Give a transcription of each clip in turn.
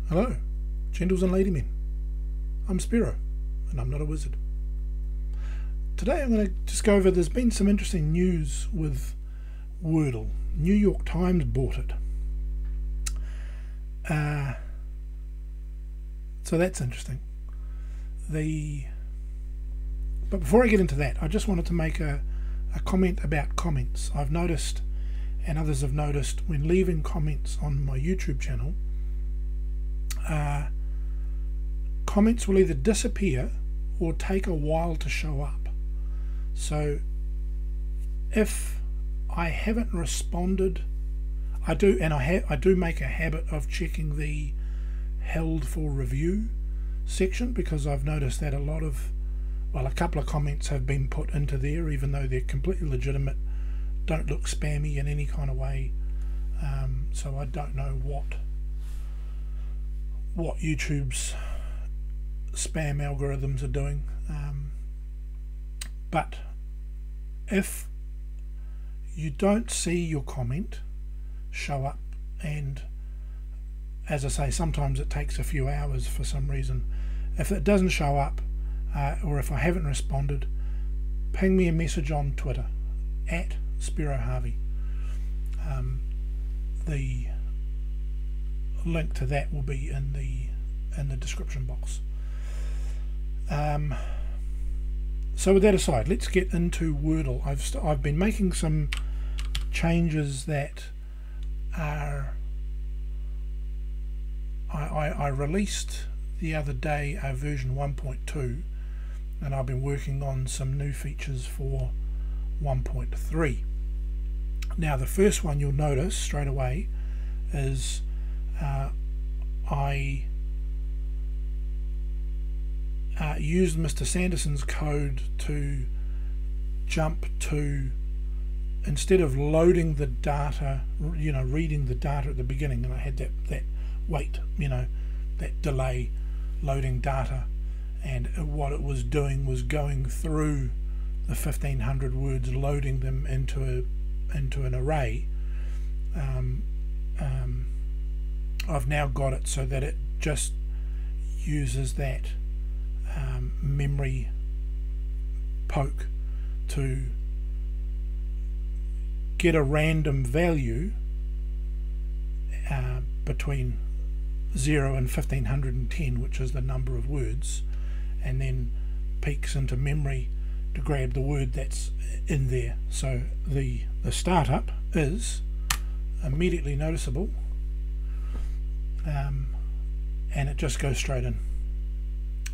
Hello, gentles and ladymen. I'm Spiro, and I'm not a wizard. Today I'm going to just go over, there's been some interesting news with Wordle. New York Times bought it. So that's interesting. But before I get into that, I just wanted to make a comment about comments. I've noticed, and others have noticed, when leaving comments on my YouTube channel, comments will either disappear or take a while to show up. So if I haven't responded, I do make a habit of checking the held for review section, because I've noticed that a couple of comments have been put into there, even though they're completely legitimate, don't look spammy in any kind of way. So I don't know what YouTube's spam algorithms are doing, but if you don't see your comment show up, and as I say, sometimes it takes a few hours for some reason, if it doesn't show up, or if I haven't responded, ping me a message on Twitter at Spiro Harvey. The link to that will be in the description box. So with that aside, let's get into Wordle. I've been making some changes that are I released the other day a version 1.2, and I've been working on some new features for 1.3. Now the first one you'll notice straight away is I used Mr. Sanderson's code to jump to, instead of loading the data, reading the data at the beginning, and I had that wait, that delay loading data, and what it was doing was going through the 1500 words, loading them into an array. I've now got it so that it just uses that memory poke to get a random value between 0 and 1510, which is the number of words, and then peeks into memory to grab the word that's in there. So the startup is immediately noticeable, and it just goes straight in.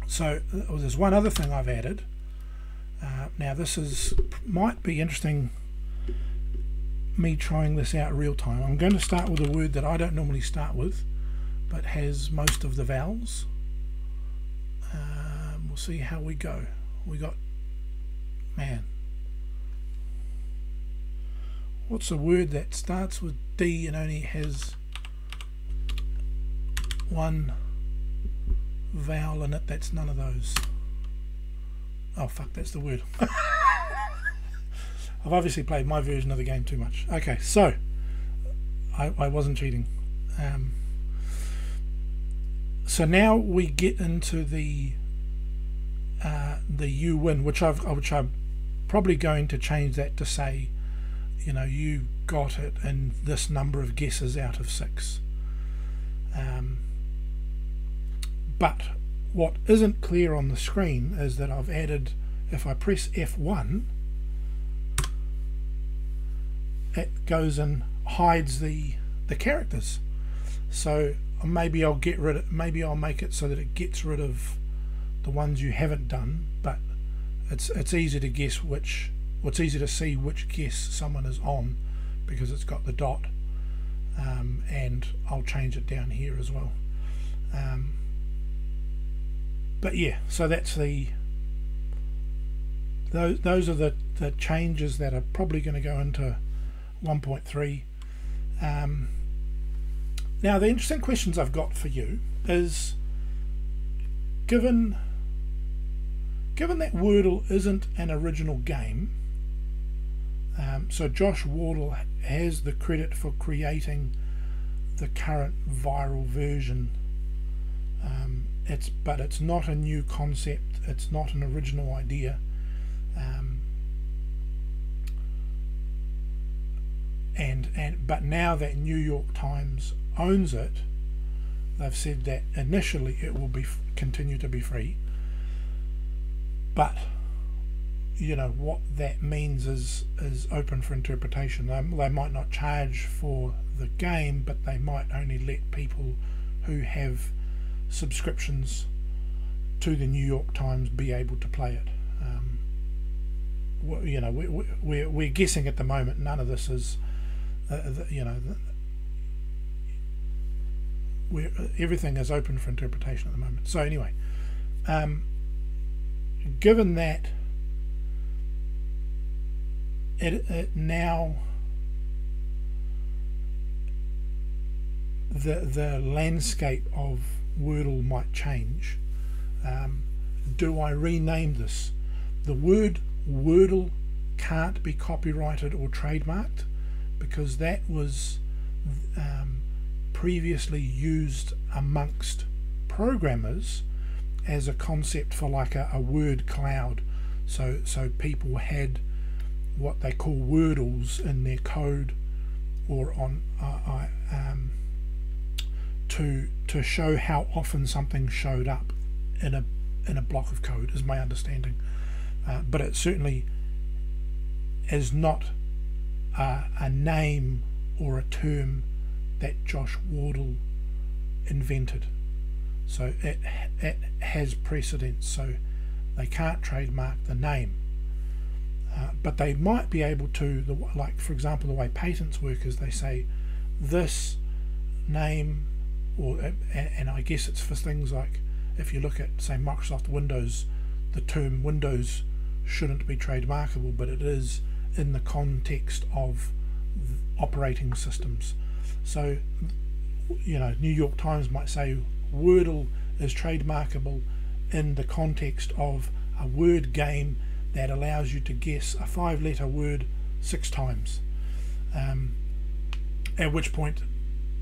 So there's one other thing I've added. Now this might be interesting, me trying this out real time. I'm going to start with a word that I don't normally start with, but has most of the vowels. We'll see how we go. We got, man, what's a word that starts with D and only has one vowel in it? That's none of those. Oh fuck, that's the word. I've obviously played my version of the game too much. Okay, so I wasn't cheating. So now we get into the you win, which I'm probably going to change that to say, you got it in this number of guesses out of 6. But what isn't clear on the screen is that I've added, if I press F1, it goes and hides the characters. So maybe I'll make it so that it gets rid of the ones you haven't done, but it's easy to guess it's easy to see which guess someone is on, because it's got the dot, and I'll change it down here as well. But yeah, so that's those are the changes that are probably going to go into 1.3. Now the interesting questions I've got for you is, given that Wordle isn't an original game, so Josh Wardle has the credit for creating the current viral version But it's not a new concept, it's not an original idea. But now that New York Times owns it, they've said that initially it will continue to be free, but you know what that means is open for interpretation. They might not charge for the game, but they might only let people who have subscriptions to the New York Times be able to play it. You know, we're guessing at the moment. None of this is you know, everything is open for interpretation at the moment. So anyway, given that it now the landscape of Wordle might change, do I rename this? The word Wordle can't be copyrighted or trademarked, because that was previously used amongst programmers as a concept for like a word cloud. So people had what they call Wordles in their code, or on to show how often something showed up in a block of code, is my understanding. But it certainly is not a name or a term that Josh Wardle invented. So it has precedence, so they can't trademark the name. But they might be able to, like for example the way patents work is they say this name, and I guess it's for things like, if you look at say Microsoft Windows, the term Windows shouldn't be trademarkable, but it is in the context of operating systems. So you know, New York Times might say Wordle is trademarkable in the context of a word game that allows you to guess a 5-letter word 6 times, at which point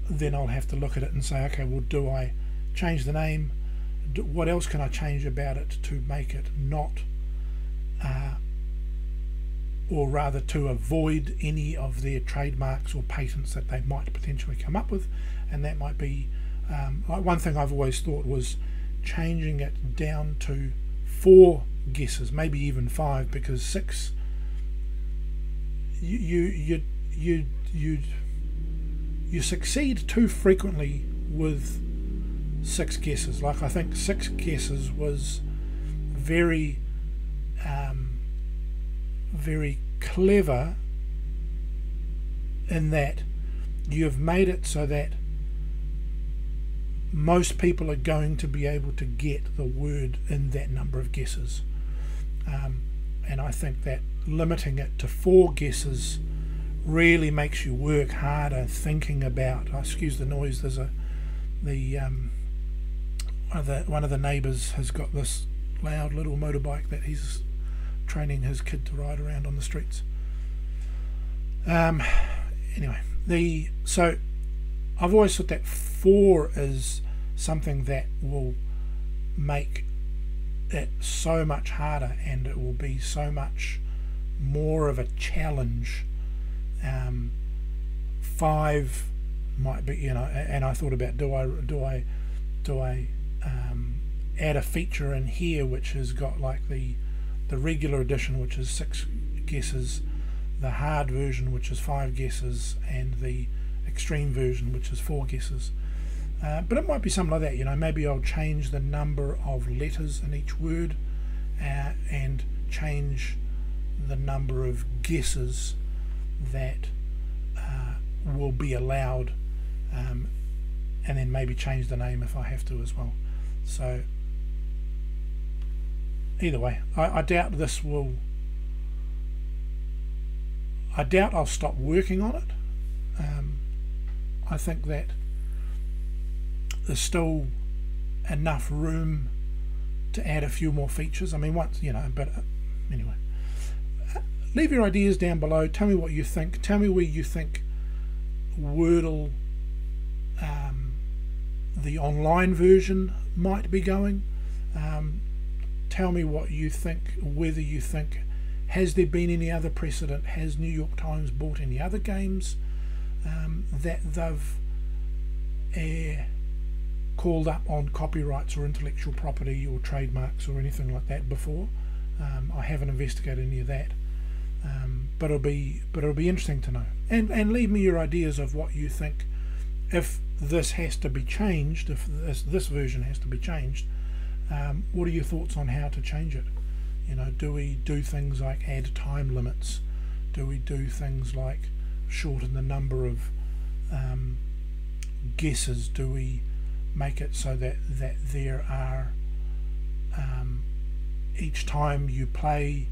then I'll have to look at it and say, okay, well, do I change the name? What else can I change about it to make it not or rather to avoid any of their trademarks or patents that they might potentially come up with? And that might be like one thing I've always thought was changing it down to 4 guesses, maybe even 5, because 6 you succeed too frequently with 6 guesses. Like I think 6 guesses was very very clever in that you've made it so that most people are going to be able to get the word in that number of guesses, and I think that limiting it to 4 guesses really makes you work harder thinking about, excuse the noise, there's one of the neighbours has got this loud little motorbike that he's training his kid to ride around on the streets. Anyway, so I've always thought that 4 is something that will make it so much harder, and it will be so much more of a challenge. 5 might be, you know, and I thought about do I add a feature in here which has got like the regular edition, which is 6 guesses, the hard version, which is 5 guesses, and the extreme version, which is 4 guesses. But it might be something like that, you know, maybe I'll change the number of letters in each word, and change the number of guesses that will be allowed, and then maybe change the name if I have to as well. So either way, I doubt this will, I doubt I'll stop working on it. I think that there's still enough room to add a few more features. I mean, once, you know, but anyway, leave your ideas down below. Tell me what you think. Tell me where you think Wordle, the online version, might be going. Tell me what you think, whether you think, has there been any other precedent? Has New York Times bought any other games that they've called up on copyrights or intellectual property or trademarks or anything like that before? I haven't investigated any of that, but it'll be interesting to know. And leave me your ideas of what you think. If this has to be changed, if this version has to be changed, what are your thoughts on how to change it? You know, do we do things like add time limits? Do we do things like shorten the number of guesses? Do we make it so that there are each time you play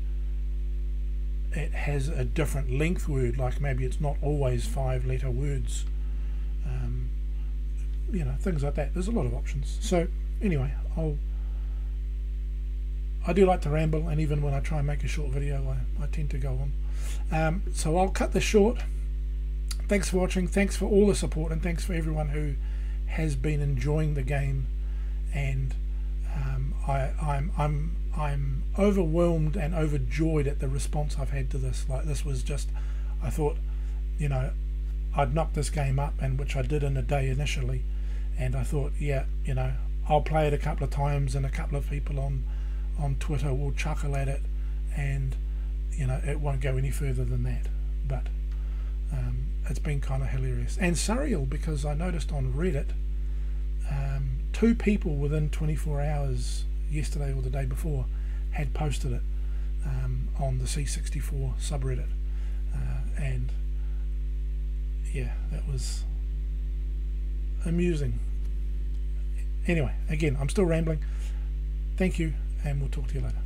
it has a different length word, like maybe it's not always 5-letter words, you know, things like that. There's a lot of options. So anyway, I do like to ramble, and even when I try and make a short video I tend to go on. So I'll cut this short. Thanks for watching, thanks for all the support, and thanks for everyone who has been enjoying the game. And I'm overwhelmed and overjoyed at the response I've had to this. Like, this was just, I thought, you know, I'd knock this game up, and which I did in a day initially, and I thought, yeah, you know, I'll play it a couple of times, and a couple of people on Twitter will chuckle at it, and you know, it won't go any further than that. But it's been kind of hilarious and surreal, because I noticed on Reddit 2 people within 24 hours yesterday or the day before had posted it on the C64 subreddit, and yeah, that was amusing. Anyway, again, I'm still rambling. Thank you, and we'll talk to you later.